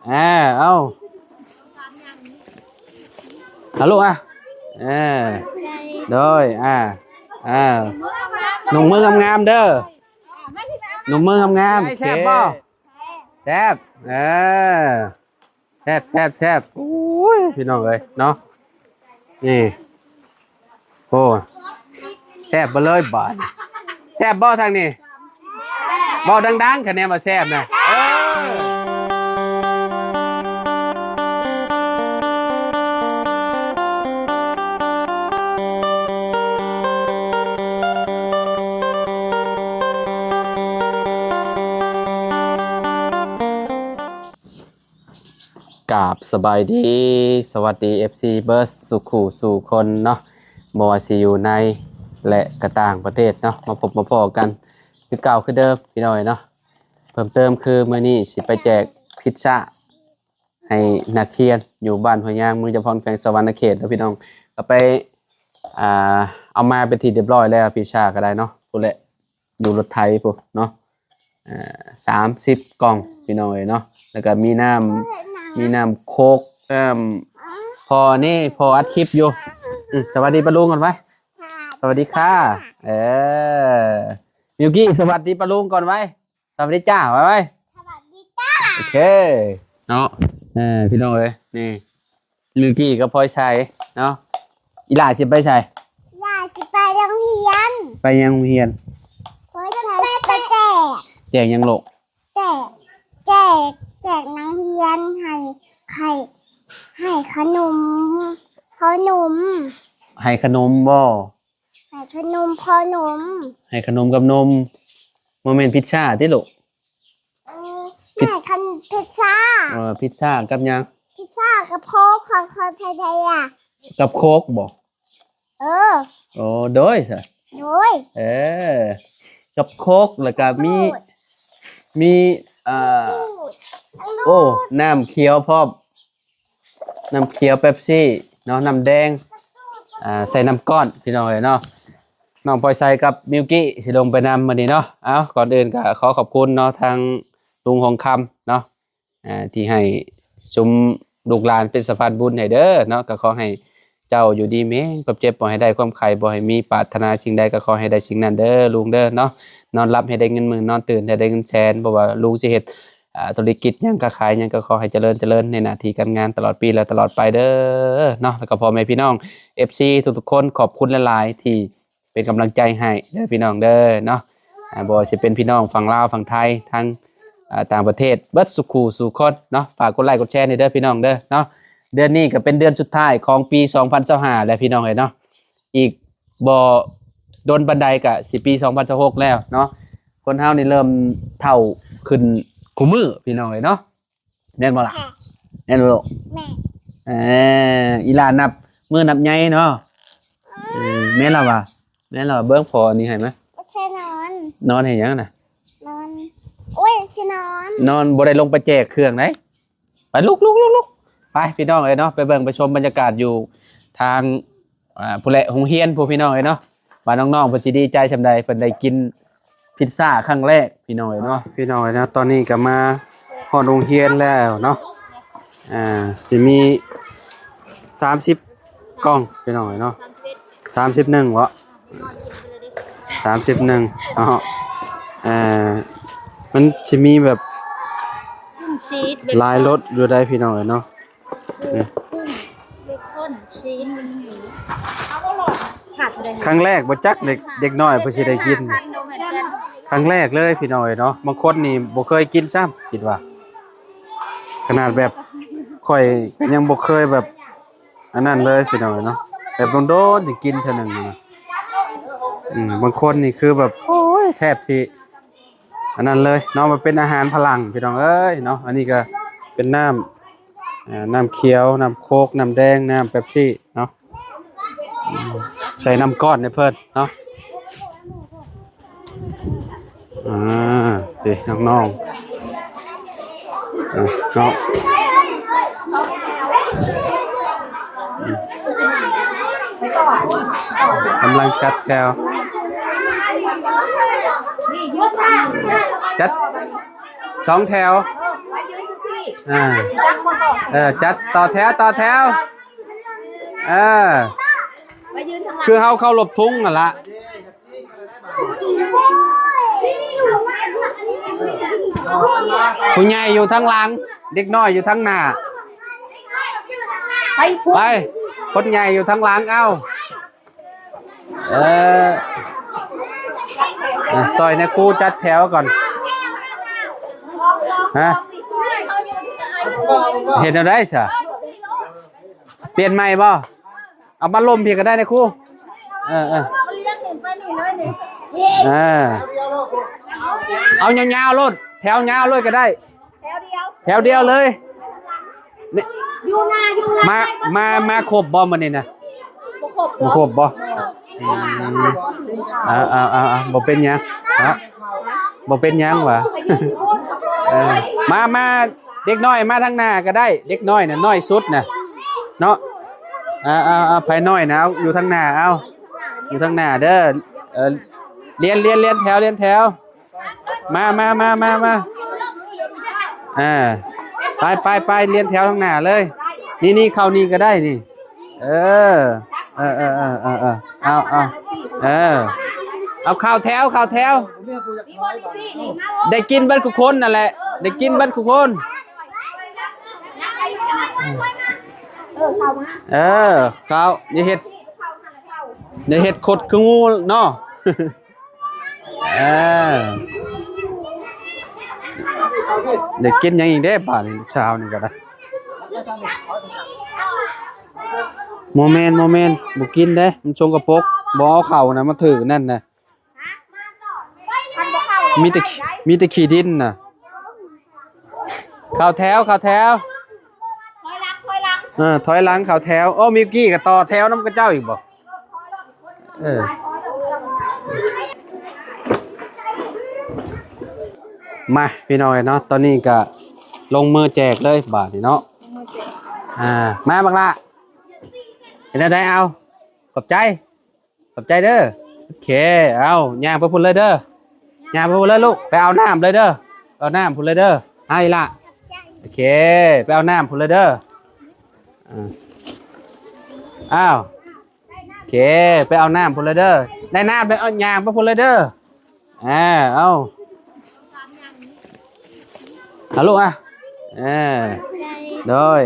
เอาฮัลโหลโดยหนุ่มมืองามๆเด้อหนุ่มมืองามๆแซ่บบ่แซ่บแซ่บโอ้ยพี่น้องเอ้ยเนาะนี่โอ้แซ่บไปเลยบ่แซ่บบ่ทางนี้บ่ดังๆคะแนนมาแซ่บนะกราบสบายดีสวัสดี FC เบิร์สสุขสู่คนเนาะบ่ว่าสิอยู่ในและกระต่างประเทศเนาะมาพบมาพอกันคือเก่าคือเดิมพี่น้อยเนาะเพิ่มเติมคือมื้อนี้สิไปแจกพิซซ่าให้นักเรียนอยู่บ้านห้วยยางเมืองจำพรแขวงสะวรรณเขตแล้วพี่น้องก็ไปเอามาเป็นที่เรียบร้อยแล้วพิซซ่าก็ได้เนาะพุ่นแหละอยู่รถไถพุ่นเนาะ30กล่องพี่น้อยเนาะแล้วก็มีน้ำโคกพออัดคลิปอยู่สวัสดีปะลุงก่อนไว้สวัสดีค่ะมิวกี้สวัสดีปะลุงก่อนไว้สวัสดีจ้าไว้สวัสดีจ้าโอเคเนาะพี่น้องเอ้ยนี่มิวกี้ก็พลอยใช้เนาะอีหล่าสิไปใช้อีหล่าสิไปโรงเรียนไปยังโรงเรียนพลอยใช้ไปแจกยังโลกแจกนักเรียนให้ขนมให้ขนมบ่ให้ขนมให้ขนมกับนมโมเมนต์พิซซ่าที่ลูกให้พิซซ่าพิซซ่ากับยังพิซซ่ากับโค้กของคนไทยอ่ะกับโค้กบ่โอ้โดยสิกับโค้กแล้วก็มีโอ้น้ำเขียวพร้อมน้ำเขียวเป๊ปซี่เนาะน้ำแดงใส่น้ำก้อนพี่น้องเนาะน้องปอยใส่กับมิวกี้สิลงไปนำมาดีเนาะก่อนอื่นก็ขอขอบคุณเนาะทางลุงหงคำเนาะที่ให้ชุมลูกหลานเป็นสะพานบุญให้เด้อเนาะก็ขอให้เจ้าอยู่ดีแม่งความเจ็บบ่ให้ได้ความไข้บ่ให้มีปรารถนาสิ่งใดก็ขอให้ได้สิ่งนั้นเด้อลุงเด้อเนาะนอนรับให้ได้เงินหมื่นนอนตื่นให้ได้เงินแสนเพราะว่าลุงสิเฮ็ดธุรกิจยังก็ขายยังก็ขอให้เจริญในหน้าที่การงานตลอดปีและตลอดไปเด้อเนาะแล้วก็พ่อแม่พี่น้อง FC ทุกๆคนขอบคุณหลายๆที่เป็นกำลังใจให้เด้อพี่น้องเด้อเนาะบ่ว่าสิเป็นพี่น้องฝั่งลาวฝั่งไทยทั้งต่างประเทศเบิดสู่คนเนาะฝากกดไลค์กดแชร์ให้เด้อพี่น้องเด้อเนาะเดือนนี้ก็เป็นเดือนสุดท้ายของปี2025แล้วพี่น้องเอ้ยเนาะอีกบ่โดนบันไดก็สิปี2026แล้วเนาะคนเฮานี่เริ่มเฒ่าขึ้นคู่มือพี่น้องเอ้ยเนาะแม่นบ่ล่ะแม่นบ่ลูกแม่อีหลานนับมือนับใหญ่เนาะแม่นล่ะว่าแม่นล่ะเบิ่งพอนี่ให้มั้ยใช่นอนให้หยังน่ะนอนโอ้ยสินอนบ่ได้ลงไปแจกเครื่องไหนไปลุกไปพี่น้องเอ้ยเนาะไปเบิ่งไปชมบรรยากาศอยู่ทางผู้แลโรงเรียนผู้พี่น้องเอ้ยเนาะว่าน้องๆเพิ่นสิดีใจซำใดเพิ่นได้กินพิซซ่าครั้งแรกพี่น้องเอ้ยเนาะพี่น้องเอ้ยนะตอนนี้ก็มาฮอดโรงเรียนแล้วเนาะสิมี30กล่องพี่น้องเอ้ยเนาะ31วะ31เนาะมันสิมีแบบลายรถอยู่ได้พี่น้องเนาะครั้งแรกบ่จักเด็กน้อยเพิ่นสิได้กินครั้งแรกเลยพี่น้องเนาะบางคนนี่บ่เคยกินซ้ำคิดว่าขนาดแบบข่อยยังบ่เคยแบบอันนั้นเลยพี่น้องเนาะแบบโดนๆสิกินเท่านึงนะบางคนนี่คือแบบโอ้ยแทบสิอันนั้นเลยเนาะมันเป็นอาหารพลังพี่น้องเอ้ยเนาะอันนี้ก็เป็นน้ำเขียวน้ำโค้กน้ำแดงน้ำเป๊ปซี่เนาะใส่น้ำก้อนให้เพิ่นเนาะดิน้องเนาะกำลังจัดแถวจัด2 แถว อ่าจัดต่อแถวคือเข้าหลบทุ่งน่ะละผู้ใหญ่อยู่ทั้งหลังเด็กน้อยอยู่ทั้งหน้าไปคนใหญ่อยู่ทั้งหลังเอ้าซอยนะครูจัดแถวก่อนฮะเห็นเอาได้สิเปลี่ยนใหม่บ่เอามาลมเพียงก็ได้นะครูเอายาวๆรถแถวยาวเลยก็ได้แถวเดียวเลยมาครบบ่มันนี่นะมาครบบ่บ่เป็นยังบ่เป็นยังวะมาเด็กน้อยมาทางหน้าก็ได้เด็กน้อยน่ะน้อยสุดน่ะเนาะไปน้อยนะอยู่ทางหน้าเอาอยู่ทางหน้าเด้อเรียนแถวมาไปเรียนแถวทางหน้าเลยนี่เข้านี่ก็ได้นี่เอาข่าวแถวได้กินบัดทุกคนนั่นแหละได้กินบัดทุกคนข่าวอย่าเฮ็ดขดคืองูเนาะได้กินยังอีกได้ป่ะนี่เช้านี่ก็ได้โมเมนต์บ่กินเด้มันชงกระปกบ่เอาเข้านะมาถือนั่นน่ะมีแต่ขี้ดินน่ะเข้าแถวถอยหลังเข้าแถวโอ้มิวกี้ก็ต่อแถวนำกับเจ้าอีกบ่มาพี่น้อยเนาะตอนนี้ก็ลงมือแจกเลยบาทนี่เนาะมาบักละเป็นอะไรเอาขอบใจเด้อโอเคเอาย่างไปพุ่นเลยเด้อย่างไปพุ่นเลยลูกไปเอาน้ำเลยเด้อเอาน้ำพุ่นเลยเด้อให้ละโอเคไปเอาน้ำพุ่นเลยเด้ออ้าวโอเคไปเอาน้ำพุ่นเลยเด้อได้น้ำไปเอาย่างไปพุ่นเลยเด้อเอาลูกโดย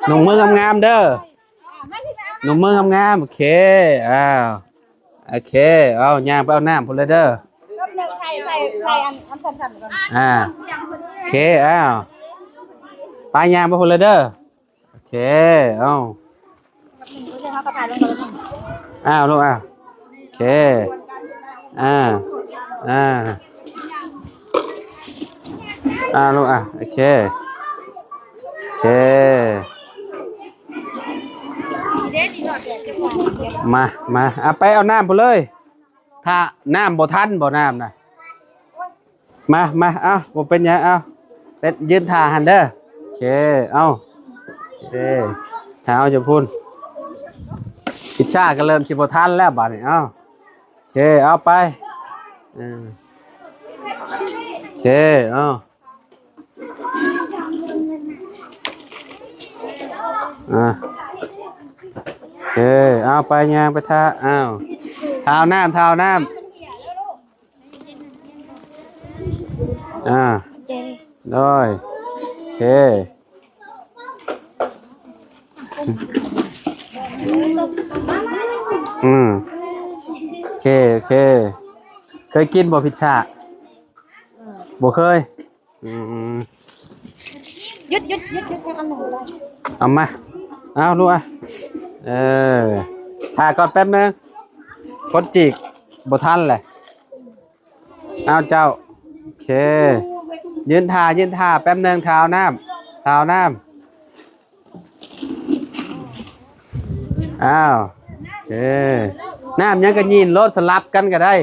หนุ่มมืองามๆเด้อหนุ่มมืองามๆโอเคโอเคเอาย่างไปเอาน้ำพุ่นเลยเด้อใส่อันสั่นๆก่อนโอเคไปย่างไปพุ่นเลยเด้อโอเคเอาลูกโอเคลูกโอเคมาไปเอาน้ำพุ่นเลยถ้าน้ำบ่ทันบ่น้ำนะมาเอาบ่เป็นยังเอาเป็นยืนท่าหันเด้อโอเคเอาเอาจะพูนพิชชาก็เริ่มสิบ่ทันแล้วบัดนี้เอาโอเคเอาไปโอเคเอาเอาไปยางไปท่าเท้าน้ำได้โอเคโอเคเคยกินบ่พิชชาบ่เคยยึดอันหนึ่งได้เอามาเอาลูกถ่ายก่อนแป๊บนึงกดจิกบ่ทันเลยเอาเจ้าโอเคยืนท่าแป๊บนึงเท้าน้ำอ้าวโอเคน้ำยังก็ยินรถสลับกันก็ได้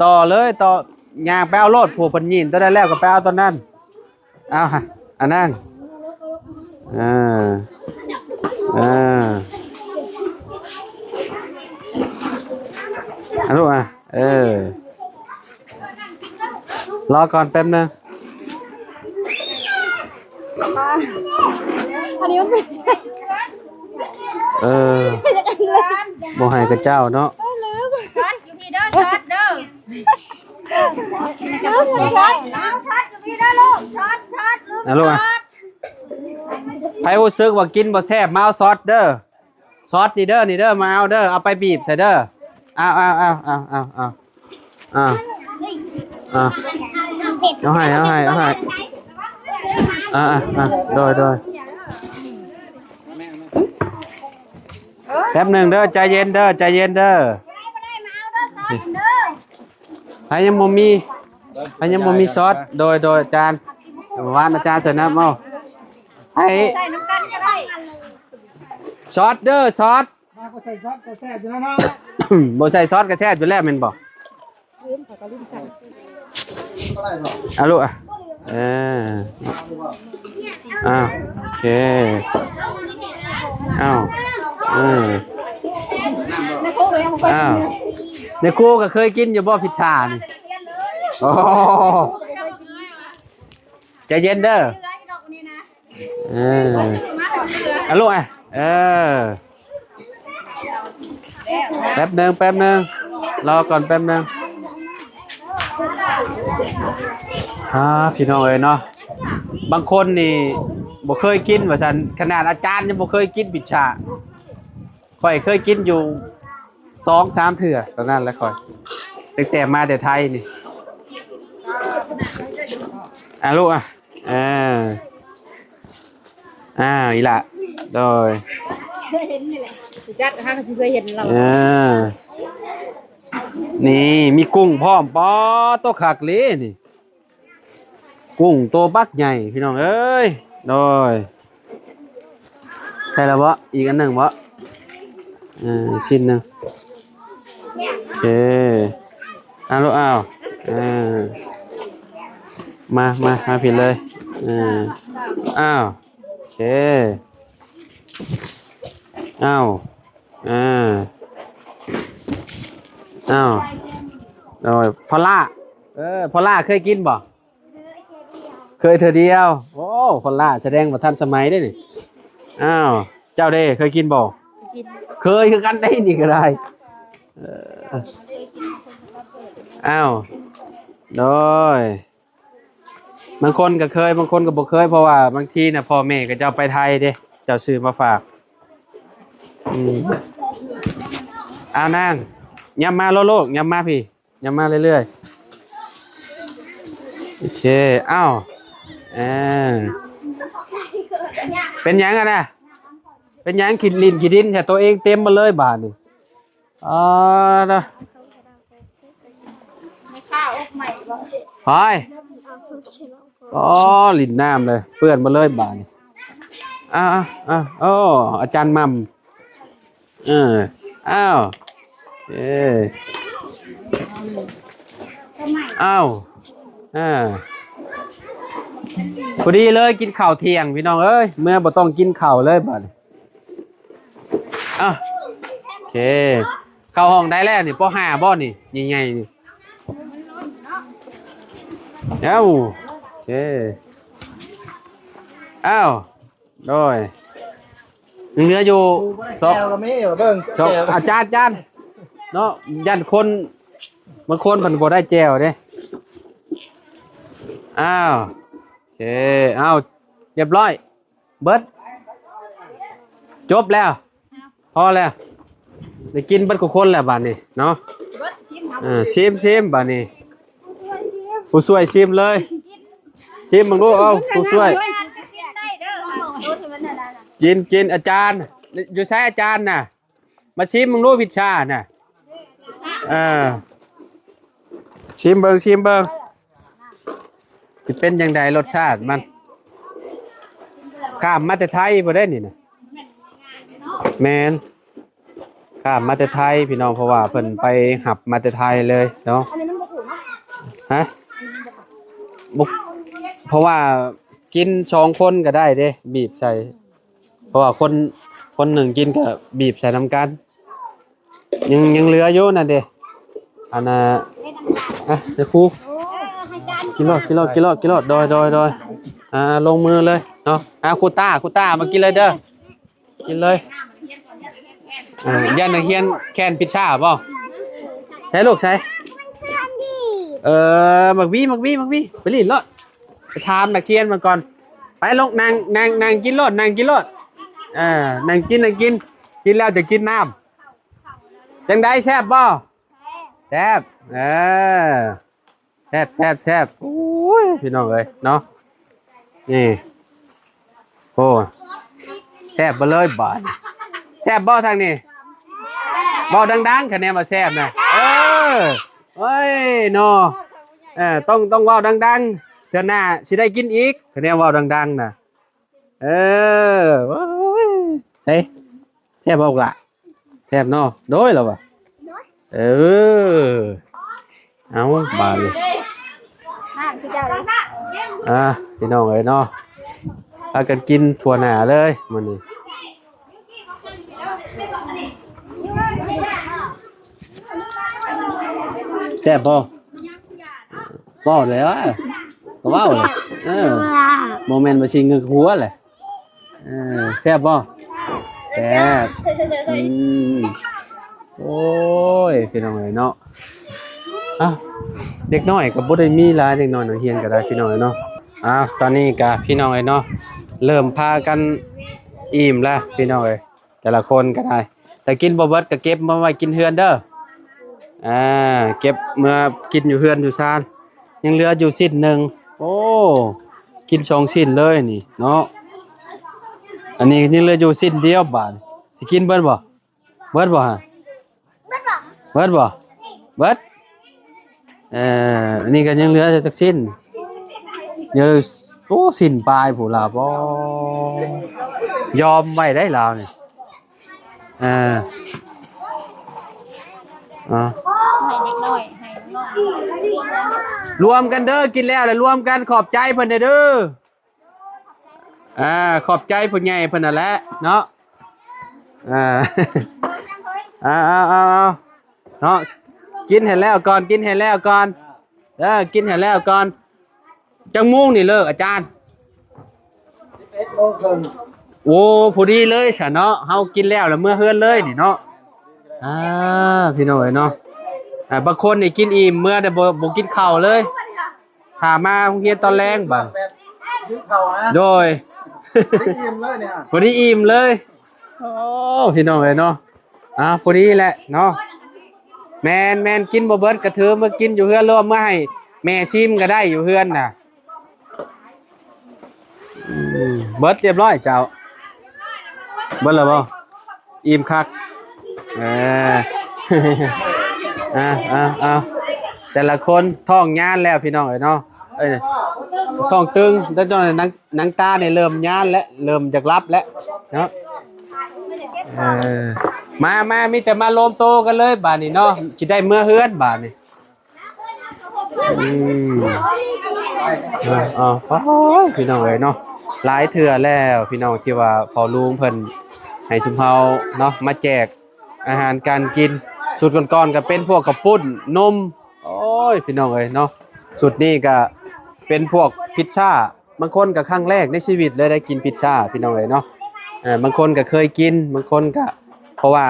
ต่อเลยต่อยางไปเอารถผูกพันยินตัวได้แล้วก็ไปเอาตัวนั้นเอาอันนั้นลูกโอ เออรอก่อนแป๊บนึงอันนี้มันเป็น เออบ่ให้กับเจ้าเนาะ ช็อตอยู่พี่เด้อช็อตเด้อช็อตอยู่พี่เด้อลูกช็อตลูก นะลูกอ่ะไผรู้สึกว่ากินบ่แซ่บมาเอาซอสเด้อซอสนี่เด้อมาเอาเด้อเอาไปบีบใส่เด้อเอาให้โดยแป๊บหนึงเด้อใจเย็นเด้อใครยังบ่มีซอสโดยอาจารย์วานอาจารย์ใส่น้ำเอาให้ ใส่น้ำกันก็ได้ ซอสเด้อซอส มาก็ใส่ซอสแต่แซ่บอยู่แล้วเนาะ บ่ใส่ซอสก็แซ่บอยู่แล้วแม่นบ่ อะไรบ่ เอาลูกอ่ะอ้าวโอเคอ้าวอ้าวในครูก็เคยกินอยู่บ่พิชชานี่โอ้ใจเย็นเด้อเอาลูกอ่ะแป๊บหนึงรอก่อนแป๊บหนึงพี่น้องเอ้ยเนาะบางคนนี่บ่เคยกินว่าซั่นขนาดอาจารย์ยังบ่เคยกินพิชชาค่อยเคยกินอยู่ 2-3 เทื่อตอนนั้นแหละค่อยตั้งแต่มาแต่ไทยนี่ลูกอ่ะอีหละโดย เคยเห็นนี่แหละจัดห้างเคยเห็นเรา นี่มีกุ้งพร้อมปอตัวคักเลยนี่ กุ้งตัวบักใหญ่พี่น้องเอ้ยโดยใช่แล้วบ่อีกอันหนึ่งบ่ชิ้นหนึ่งโอเคลูกมาผิดเลยโอเคโดยพอล่าเคยกินบ่เคยเธอเดียวโอ้พอล่าแสดงว่าทันสมัยได้นี่เจ้าเด้เคยกินบ่เคยคือกันได้นี่ก็ได้โดยบางคนก็เคยบางคนก็บ่เคยเพราะว่าบางทีน่ะพ่อแม่ก็จะเอาไปไทยเด้เจ้าซื้อมาฝากนั่งย้ำมาโลกย้ำมาพี่ย้ำมาเรื่อยๆโอเคเป็นยังอะนะเป็นยังขีดลิ้นขีดดินแต่ตัวเองเต็มมาเลยบาทนี่นะ ไม่ข้าวอกใหม่บ่เสร็จ พายลิ้นน้ำเลยเปื้อนมาเลยบาทนี่อาจารย์มัมพอดีเลยกินข้าวเที่ยงพี่น้องเอ้ยเมื่อบ่ต้องกินข้าวเลยบัดโอเคเข้าห้องได้แล้วนี่ป.5 บ่นี่ใหญ่ๆนี่โอเคโดยเหลืออยู่2ก็มีเบิ่ง อาจารย์เนาะยันคนบางคนเพิ่นบ่ได้แจวเด้โอเคเรียบร้อยเบิดจบแล้วพอแล้วได้กินเบิดทุกคนแล้วบัดนี้เนาะชิมบัดนี้ผู้ช่วยชิมเลยชิมมึงดูผู้ช่วยกินอาจารย์อยู่ใช้อาจารย์น่ะมาชิมมึงดูพิชชาน่ะชิมเบิ่งสิเป็นยังไงรสชาติมันข้ามมาแต่ไทยบ่ได้นี่นะแมนข้ามมาแต่ไทยพี่น้องเพราะว่าเพิ่นไปหับมาแต่ไทยเลยเนาะฮะบุกเพราะว่ากิน2 คนก็ได้เด้บีบใส่เพราะว่าคนหนึ่งกินก็บีบใส่น้ำกันยังเหลืออยู่น่ะเด้ อันน่ะอ่ะเดี๋ยวครูกินรอดโดยลงมือเลยเนาะครูต้ามากินเลยเด้อกินเลยย่านนักเรียนแคนพิชชาป่ะใช้ลูกใช้มักวี่ไปรีดรถไปทำนักเรียนมาก่อนไปลงนางกินรถนางกินแล้วจะกินน้ำจังได้แซ่บป่ะแซ่บแซ่บโอ้ยพี่น้องเอ้ยเนาะนี่โอ้แซ่บไปเลยบาดแซ่บบ่ทางนี้บ่ดังๆคะแนนมาแซ่บนะเฮ้ยเนาะต้องเว้าดังๆเทื่อหน้าสิได้กินอีกคะแนนเว้าดังๆน่ะโอ้ยใช่แซ่บบ่ล่ะแซ่บเนาะโดยแล้วว่ะเอาบาดเลยพี่น้องเอ้ยเนาะพากันกินถั่วหน้าเลยมื้อนี้แซ่บบ่ว้าวเลยว่ะก็ว้าวเลยโมเมนต์มาชิงเงินหัวเลยแซ่บบ่แซ่บโอ้ยพี่น้องเอ้ยเนาะเด็กน้อยก็บ่ได้มีหลายเด็กน้อยนักเรียนก็ได้พี่น้องเอ้ยเนาะตอนนี้ก็พี่น้องเอ้ยเนาะเริ่มพากันอิ่มแล้วพี่น้องเอ้ยแต่ละคนก็ได้แต่กินบ่เบิดก็เก็บมาไว้กินเฮือนเด้อเก็บเมื่อกินอยู่เฮือนอยู่ซานยังเหลืออยู่สิ้นหนึ่งโอ้กิน2สิ้นเลยนี่เนาะอันนี้ยังเหลืออยู่สิ้นเดียวบาดสิกินเบิดบ่ฮะเบิดอันนี้ก็ยังเหลือจักสิ้นเดี๋ยวโอ้สิ้นปลายผู้ลาบ่ยอมไว้ได้ลาวนี่ให้เด็กน้อยให้น้องรวมกันเด้อกินแล้วรวมกันขอบใจเพิ่นเด้อขอบใจผู้ใหญ่เพิ่นนั่นแหละเนาะเนาะกินให้แล้วก่อนกินให้แล้วก่อนกินให้แล้วก่อนจังมุ่งนี่เลิกอาจารย์11 โมงครึ่งโอ้พอดีเลยซะเนาะเฮากินแล้วเมื่อเฮือนเลยนี่เนาะพี่น้องเอ้ยเนาะบางคนนี่กินอิ่มเมื่อแต่บ่กินข้าวเลยถามมาโรงเรียนตอนแรงบ่โดยอิ่มเลยเนี่ยพอดีอิ่มเลยโอ้พี่น้องเอ้ยเนาะพอดีแหละเนาะแม่นกินบ่เบิดก็ถือมากินอยู่เฮือนรวมมาให้แม่ชิมก็ได้อยู่เฮือนน่ะเบิดเรียบร้อยเจ้าเบิดแล้วบ่อิ่มคักแต่ละคนท้องย่านแล้วพี่น้องเอ้ยเนาะท้องตึงแล้วตอนนี้หนังตาเนี่ยเริ่มย่านแล้วเริ่มจะรับแล้วเนาะมามีแต่มาโลมโตกันเลยบาดนี้เนาะสิได้เมื่อเฮือนบาดนี้พี่น้องเอ้ยเนาะหลายเทื่อแล้วพี่น้องที่ว่าพอลุงเพิ่นให้ชุมเฮาเนาะมาแจกอาหารการกินสูตรก่อนๆก็เป็นพวกกระปุ้นนมโอ้ยพี่น้องเอ้ยเนาะสูตรนี้ก็เป็นพวกพิซซ่าบางคนก็ครั้งแรกในชีวิตเลยได้กินพิซซ่าพี่น้องเอ้ยเนาะบางคนก็เคยกินบางคนก็เพราะว่า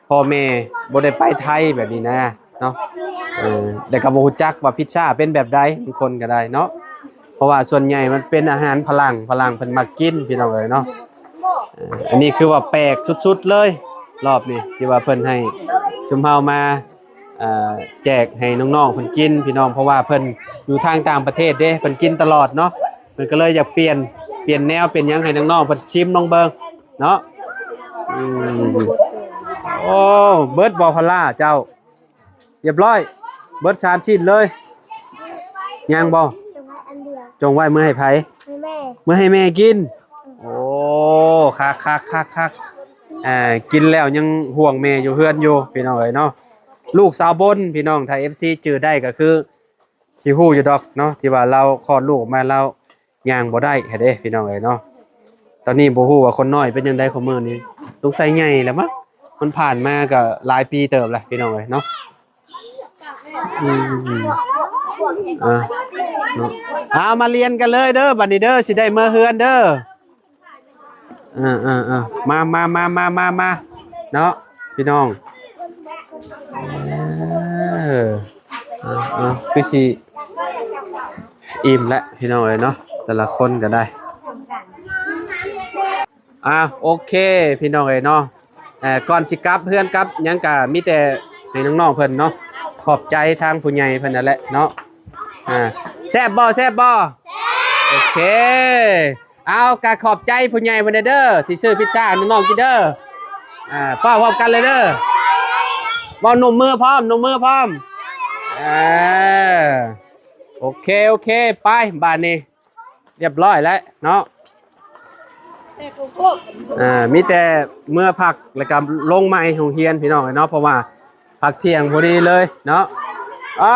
พ่อแม่บ่ได้ไปไทยแบบนี้นะเนาะแต่ก็บ่รู้จักว่าพิซซ่าเป็นแบบใดบางคนก็ได้เนาะเพราะว่าส่วนใหญ่มันเป็นอาหารฝรั่งเพิ่นมักกินพี่น้องเอ้ยเนาะอันนี้คือว่าแปลกสุดๆเลยรอบนี้ที่ว่าเพิ่นให้ชุมเฮามาแจกให้น้องๆเพิ่นกินพี่น้องเพราะว่าเพิ่นอยู่ทางต่างประเทศเด้เพิ่นกินตลอดเนาะเพิ่นก็เลยอยากเปลี่ยนแนวเป็นหยังให้น้องๆเพิ่นชิมน้องเบิ่งเนาะโอ้เบิดบ่พลาเจ้าเรียบร้อยเบิด3ชิ้นเลยยังบ่จงไว้มื้อให้ไผมื้อให้แม่กินโอ้คักกินแล้วยังห่วงแม่อยู่เฮือนอยู่พี่น้องเอ้ยเนาะลูกสาวบนพี่น้องไทย FC จื้อได้ก็คือสิฮู้อยู่ดอกเนาะที่ว่าเราคลอดลูกออกมาเราย่างบ่ได้ให้เด้พี่น้องเอ้ยเนาะตอนนี้บ่ฮู้ว่าคนน้อยเป็นจังได๋ของมื้อนี้สงสัยใหญ่แล้วมั้งมันผ่านมาก็หลายปีเติบแล้วพี่น้องเอ้ยเนาะ อ่าเอามาเรียนกันเลยเด้อบัดนี้เด้อสิได้เมื่อเฮือนเด้อมาเนาะพี่น้องคือสิอิ่มแล้วพี่น้องเลยเนาะแต่ละคนก็ได้โอเคพี่น้องเลยเนาะก่อนสิกลับเพื่อนกลับยังกะมีแต่ให้น้องๆเพิ่นเนาะขอบใจทางผู้ใหญ่เพิ่นนั่นแหละเนาะแซ่บบ่โอเคเอากะขอบใจผู้ใหญ่เพิ่นเด้อที่ซื้อพิซซ่าน้องๆกินเด้อพร้อมกันเลยเด้อบ่หนุ่มมือพร้อมโอเคไปบ้านนี้เรียบร้อยแล้วเนาะมีแต่เมื่อพักแล้วก็ลงไม้ของเฮียนพี่น้องเนาะเพราะว่าพักเที่ยงพอดีเลยเนาะ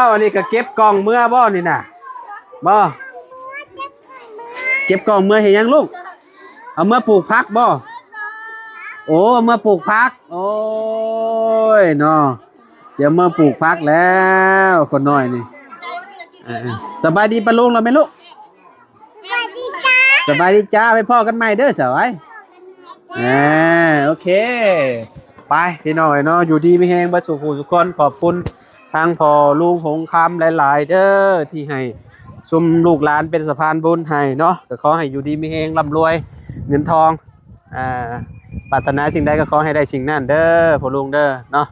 อันนี้ก็เก็บกล่องเมื่อบ่นี่น่ะบ่เก็บกล่องเมื่อเห็นยังลูกเอาเมื่อปลูกพักบ่โอ้เมื่อปลูกพักโอ้ยเนาะเดี๋ยวเมื่อปลูกพักแล้วคนน้อยนี่สบายดีปะลุงเราไหมลูกสบายดีจ้าไปพ่อกันใหม่เด้อสาวโอเคไปพี่น้อยเนาะอยู่ดีไม่แห้งบัดสุขสุขคนขอบคุณทางพ่อลุงหงคำหลายๆเด้อที่ให้ซุมลูกหลานเป็นสะพานบุญให้เนาะก็ขอให้อยู่ดีไม่แห้งร่ำรวยเงินทองปรารถนาสิ่งใดก็ขอให้ได้สิ่งนั้นเด้อพ่อลุงเด้อเนาะ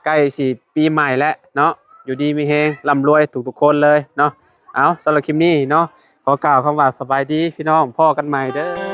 ใกล้สิปีใหม่แล้วเนาะอยู่ดีไม่แห้งร่ำรวยทุกๆคนเลยเนาะเอาสำหรับคลิปนี้เนาะขอกล่าวคำว่าสบายดีพี่น้องพ่อกันใหม่เด้อ